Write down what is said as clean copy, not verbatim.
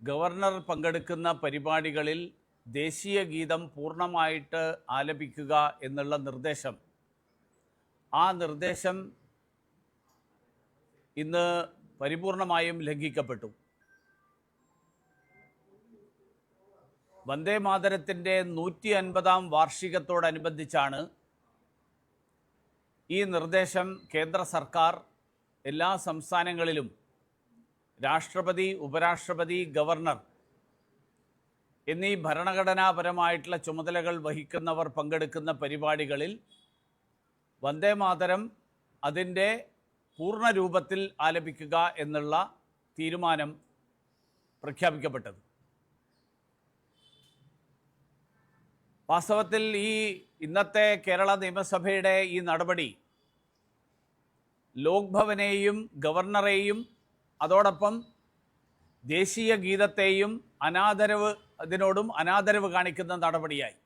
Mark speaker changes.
Speaker 1: Governor പങ്കെടുക്കുന്ന പരിപാടികളിൽ ദേശീയ ഗീതം പൂർണ്ണമായിട്ട് ആലപിക്കുക എന്നുള്ള നിർദ്ദേശം ഇന്ന് പരിപൂർണമായും ലംഘിക്കപ്പെട്ടു. വന്ദേ മാതരത്തിൻ്റെ 150-ാം വാർഷികത്തോടനുബന്ധിച്ചാണ് ഈ നിർദ്ദേശം കേന്ദ്ര സർക്കാർ എല്ലാ സംസ്ഥാനങ്ങളിലും രാഷ്ട്രപതി, ഉപരാഷ്ട്രപതി, ഗവർണർ എന്നീ ഭരണഘടനാപരമായിട്ടുള്ള ചുമതലകൾ വഹിക്കുന്നവർ പങ്കെടുക്കുന്ന പരിപാടികളിൽ വന്ദേ മാതരം അതിൻ്റെ പൂർണ്ണ രൂപത്തിൽ ആലപിക്കുക എന്നുള്ള തീരുമാനം പ്രഖ്യാപിക്കപ്പെട്ടത്. വാസ്തവത്തിൽ ഇന്നത്തെ കേരള നിയമസഭയുടെ ഈ നടപടി ലോക് ഭവനെയും ഗവർണറെയും അതോടൊപ്പം ദേശീയ ഗീതത്തെയും അനാദരവ് കാണിക്കുന്ന നടപടിയായി.